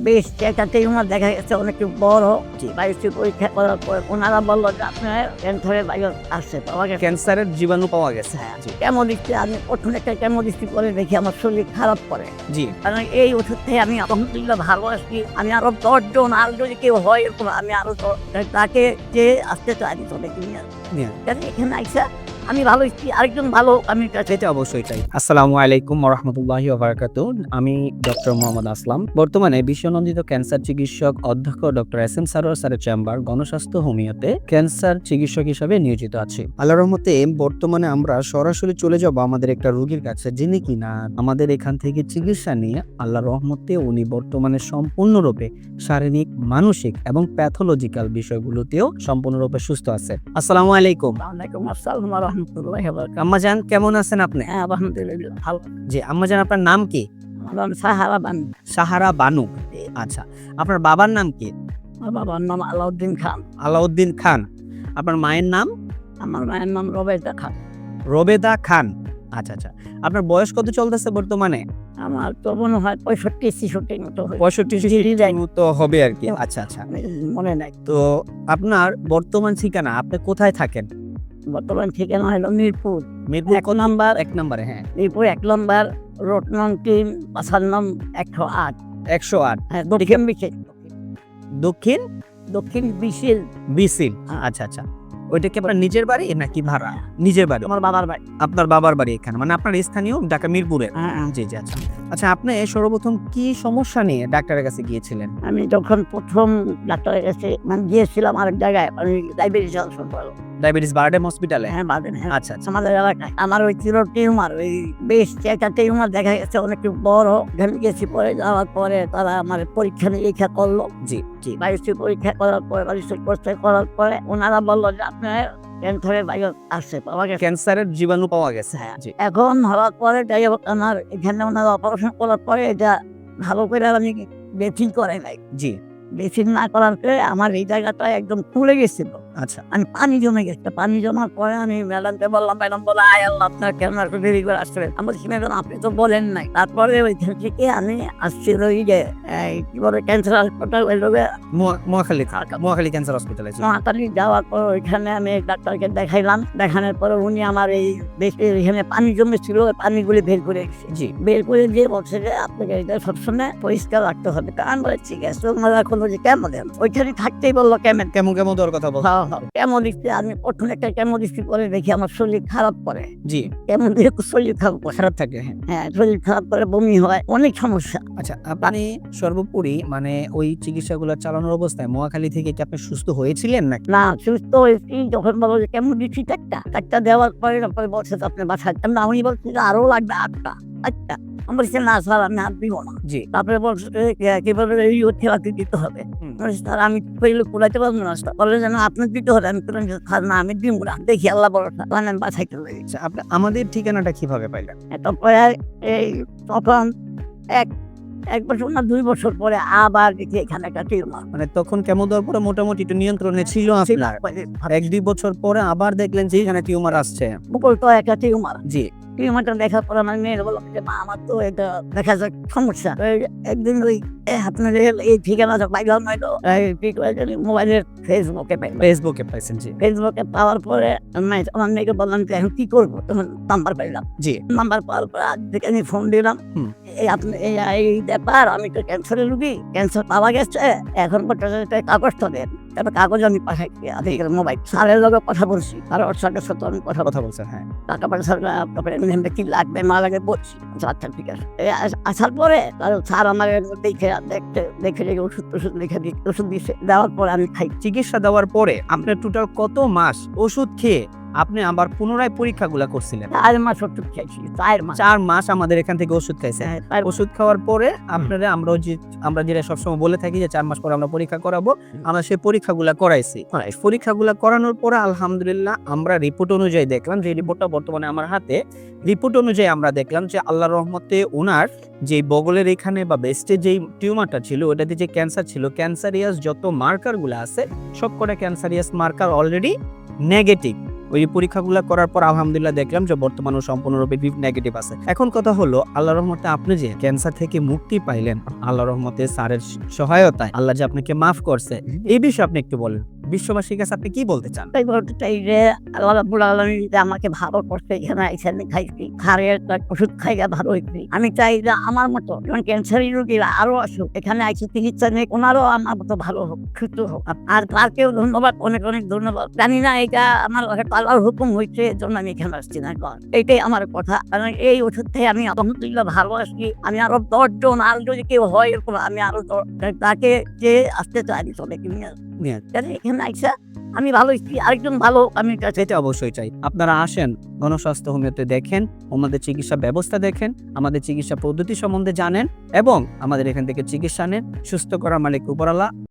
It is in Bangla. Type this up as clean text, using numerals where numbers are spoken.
বেশ একটা টিউমার দেখা গেছে অনেক বড়। বায়োপসি পরীক্ষা করার পর ওনারা বললো যে আপনার ক্যান্সারের ভাইরাস আসছে, পাওয়া গেছে। ক্যান্সারের জীবাণু পাওয়া গেছে। জি কেমো দিচ্ছি, আমি প্রথম একটা কেমো দিচ্ছি, পরে দেখি আমার শরীর খারাপ করে। জি কারণ এই ওষুধ থেকে আমি আলহামদুলিল্লাহ ভালো আছি। আমি আরো 10 জন আর যদি কেউ হয় এরকম আমি আরো তাকে যে আসতে চাই চলে কিনে এখানে আইসা আমি ভালো আছি, আরেকজন ভালো আমি এটা অবশ্যই চাই। আসসালামু আলাইকুম ওয়া রাহমাতুল্লাহি ওয়া বারাকাতুহু। আমি ডক্টর মোহাম্মদ আসলাম, বর্তমানে বিশ্বনন্দিত ক্যান্সার চিকিৎসক অধ্যক্ষ ডক্টর এস এম সারোয়ার স্যারের চেম্বার গণস্বাস্থ্য হোমিওতে ক্যান্সার চিকিৎসক হিসেবে নিয়োজিত আছি। আল্লাহর রহমতে বর্তমানে আমরা সরাসরি চলে যাব আমাদের একটা রোগীর কাছে, যিনি কিনা আমাদের এখান থেকে চিকিৎসা নিয়ে আল্লাহর রহমতে উনি বর্তমানে সম্পূর্ণরূপে শারীরিক, মানসিক এবং প্যাথোলজিক্যাল বিষয়গুলোতেও সম্পূর্ণরূপে সুস্থ আছে। আসসালামু আলাইকুম। ওয়ালাইকুম আসসালাম ওয়া রাহমাতুল্লাহি ওয়া বারাকাতুহু। আম্মাজান কেমন আছেন আপনি? হ্যাঁ আলহামদুলিল্লাহ ভালো। জি আম্মাজান, আপনার নাম কি? আমার নাম সাহারা বানু। সাহারা বানু। আচ্ছা, আপনার বাবার নাম কি? আমার বাবার নাম আলাউদ্দিন খান। আলাউদ্দিন খান। আপনার মায়ের নাম? আমার মায়ের নাম রবেদা খান। রবেদা খান। আচ্ছা আচ্ছা, আপনার বয়স কত চলতেছে বর্তমানে? আমার তো মনে হয় 65-66 মতো হবে। 65 মতো হবে আর কি। আচ্ছা আচ্ছা, মনে নাই। তো আপনার বর্তমান ঠিকানা, আপনি কোথায় থাকেন? বর্তমান ঠিকানা হলো মিরপুর মিরপুর 1 নম্বর। 1 নম্বরে। হ্যাঁ, মিরপুর 1 নম্বর, রোড নং 3, বাসার নাম 108। 108। হ্যাঁ, দক্ষিণ বিশিল। দক্ষিণ দক্ষিণ বিশিল। বিসিল। আচ্ছা আচ্ছা, ওইটা কি আপনার নিজের বাড়ি নাকি ভাড়া? নিজের বাড়ি। আমার বাবার বাড়ি। আপনার বাবার বাড়ি এখানে, মানে আপনার স্থানীয় ঢাকা মিরপুরে। হ্যাঁ। জি জি। আচ্ছা আচ্ছা, আপনি সর্বপ্রথম কি সমস্যা নিয়ে ডাক্তারের কাছে গিয়েছিলেন? আমি যখন প্রথম ডাক্তারের কাছে গিয়েছিলাম আরেক জায়গায়, আমি ডায়াবেটিস ডায়াবেটিস বারডেম হসপিটালে? হ্যাঁ বাদেন। হ্যাঁ, আচ্ছা আচ্ছা আমাদের এলাকায় আমার ওই ছিল টিউমার, ওই বেশ একটা টিউমার দেখা গেছে অনেক বড়। আমি গেছি, পরে যাওয়ার পরে তারা আমার পরীক্ষা নিরীক্ষা করলো। জি জি। বায়োপসি পরীক্ষা করার পরে, বায়োপসি পরীক্ষা করার পরে ওনারা বললো যে আপনার ক্যান্সারের ভাইরাস আসছে, পাওয়া গেছে। ক্যান্সারের জীবাণু পাওয়া গেছে। হ্যাঁ। জি। এখন হওয়ার পরে যাই হোক, আমার এখানে ওনারা অপারেশন করার পরে এটা ভালো করে আমি বেথিং করে নাই। জি। বেথিং না করার পরে আমার এই জায়গাটা একদম ফুলে গেছিল। আচ্ছা। আমি পানি জমে গেছে। পানি জমার পরে আমি ম্যাডামকে বললাম, ম্যাডাম বলে আয় আল্লাহ আপনার কেমন একটু দেরি করে আসছিলেন। আমি বলছি ম্যাডাম আপনি তো বলেন নাই। তারপরে ওইখান থেকে আমি আসছি ওই যে কি বলে ক্যান্সার হাসপাতাল, ওই লোকে মহাখালী ক্যান্সার হসপিটালে। নোয়াখালী যাওয়ার পর ওইখানে আমি ডাক্তারকে দেখাইলাম। দেখানোর পরে উনি আমার এই বেশি এখানে পানি জমেছিল, ওই পানিগুলি বের করে দিচ্ছে। জি। বের করে দিয়ে বলছে যে আপনাকে এটা সবসময় পরিষ্কার রাখতে হবে। আমি বলে ঠিক আছে, ওনারা কোনো যে কেমন ওইখানে থাকতেই বললো কেমন কেমন কেমন দেওয়ার কথা বল। কেমন দিচ্ছে। আমি প্রথম একটা কেমন দিচ্ছি, পরে দেখি আমার শরীর খারাপ করে। জি। কেমন দিয়ে শরীর খারাপ করে। খারাপ থাকে। হ্যাঁ হ্যাঁ, শরীর খারাপ করে, বমি হয়, অনেক সমস্যা। আচ্ছা, আপনি সর্বোপরি মানে ওই চিকিৎসাগুলো চালানোর অবস্থায় মহাখালী থেকে কি আপনি সুস্থ হয়েছিলেন নাকি? না, সুস্থ হয়েছি যখন বলো যে কেমন দিচ্ছি একটা দেওয়ার পরে তারপরে বলছে আপনি বাসায়। আমি বলছি যে আরো লাগবে 8টা। আচ্ছা, আমি বলছি না স্যার আমি হাত দিব না। জি। তারপরে বলছে কিভাবে থেরাপি দিতে হবে। স্যার আমি কুড়াইতে পারবো না। বলে যেন আপনার দিতে হবে। আমি স্যার না, আমি দিব না, দেখি আল্লাহ বড়। আমি বাসাইতে পারি। আচ্ছা, আপনি আমাদের ঠিকানাটা কিভাবে পাইলেন? তারপরে এই তখন এক বছর না 2 বছর পরে আবার দেখি এখানে একটা টিউমার। মানে তখন কেমো দেওয়ার পরে মোটামুটি একটু নিয়ন্ত্রণে ছিল আপনার। 1-2 বছর পরে আবার দেখলেন যে এখানে টিউমার আসছে। বকুল তো একটা টিউমার। জি। টিউমারটা দেখার পর আমার মেয়ের বললাম যে মা আমার তো এটা দেখা যাক সমস্যা। একদিন ওই আপনার এই ঠিকানা পাইলাম হয়তো মোবাইলের ফেসবুকে পাইছেন। জি। ফেসবুকে পাওয়ার পরে আমার মেয়েকে বললাম যে এখন কি করবো, তখন নাম্বার পাইলাম। জি। নাম্বার পাওয়ার পরে আজ থেকে আমি ফোন দিলাম, এই আপনি এই ব্যাপার, আমি তো ক্যান্সারের রুগী, ক্যান্সার পাওয়া গেছে, এখন পর্যন্ত কাগজটা দেন। তারপর কাগজ আমি পাঠাই মোবাইল স্যারের লগে কথা বলছি, আর ওর সাথে সাথে আমি কথা বলছেন। হ্যাঁ, টাকা পয়সা কি লাগবে না লাগে বলছি। আচ্ছা ঠিক আছে। আসার পরে স্যার আমার দেখে ওষুধ লিখে দিয়ে ওষুধ দিয়েছে। দেওয়ার পরে আমি খাই। চিকিৎসা দেওয়ার পরে আপনার টোটাল কত মাস ওষুধ খেয়ে আপনি আবার পুনরায় পরীক্ষাগুলো করছিলেন? 4 মাস ওষুধ খাইছি। 4 মাস আমাদের এখান থেকে ওষুধ খাইছেন। ওষুধ খাওয়ার পরে আপনারা আমরা যেটা সবসময় বলে থাকি যে 4 মাস পরে আমরা পরীক্ষা করাবো, আমরা সেই পরীক্ষাগুলো করাইছি। পরীক্ষাগুলো করানোর পরে আলহামদুলিল্লাহ আমরা রিপোর্ট অনুযায়ী দেখলাম, যে রিপোর্টটা বর্তমানে আমার হাতে, রিপোর্ট অনুযায়ী আমরা দেখলাম যে আল্লাহর রহমতে ওনার যে বগলের এখানে বা ব্রেস্টে যেই টিউমারটা ছিল, ওটাতে যে ক্যান্সার ছিল, ক্যান্সারিয়াস যত মার্কারগুলো আছে সবকটা ক্যান্সারিয়াস মার্কার অলরেডি নেগেটিভ। ওই পরীক্ষাগুলো করার পর আলহামদুলিল্লাহ দেখলাম যে বর্তমানে সম্পূর্ণরূপে নেগেটিভ আছে। এখন কথা হলো, আল্লাহর রহমতে আপনি যে ক্যান্সার থেকে মুক্তি পাইলেন, আল্লাহর রহমতে স্যারের সহায়তায় আল্লাহ যে আপনাকে মাফ করছে, এই বিষয়ে আপনি একটু বলেন। বিশ্ববাসীর কাছে আপনি কি বলতে চান? তাই বলতে চাই যে আল্লাহ রাব্বুল আলামিন যে আমাকে ভালো করছে, এখানে আইসা আমি খাইছি, খারের ওষুধ খাইয়া ভালো হয়েছি। আমি চাই যে আমার মতো যেমন ক্যান্সারের রোগীরা আরো আসুক, এখানে আইসি চিকিৎসা নিয়ে ওনারও আমার মতো ভালো হোক, সুস্থ হোক। আর তারকেও ধন্যবাদ, অনেক অনেক ধন্যবাদ। জানি না এটা আমার আল্লাহর হুকুম হয়েছে, এর জন্য আমি এখানে আসছি না। এইটাই আমার কথা। কারণ এই ওষুধ থেকে আমি আলহামদুলিল্লাহ ভালো আসছি। আমি আরো 10 জন, আর যদি কেউ হয় এরকম, আমি আরো তাকে যে আসতে চাই চলে এখানে আইসা আমি ভালো হচ্ছি, আরেকজন ভালো আমি এটা অবশ্যই চাই। আপনারা আসেন, গণস্বাস্থ্য হোমিওতে দেখেন, আমাদের চিকিৎসা ব্যবস্থা দেখেন, আমাদের চিকিৎসা পদ্ধতি সম্বন্ধে জানেন এবং আমাদের এখান থেকে চিকিৎসা নেন। সুস্থ করার মালিক উপরআল্লাহ।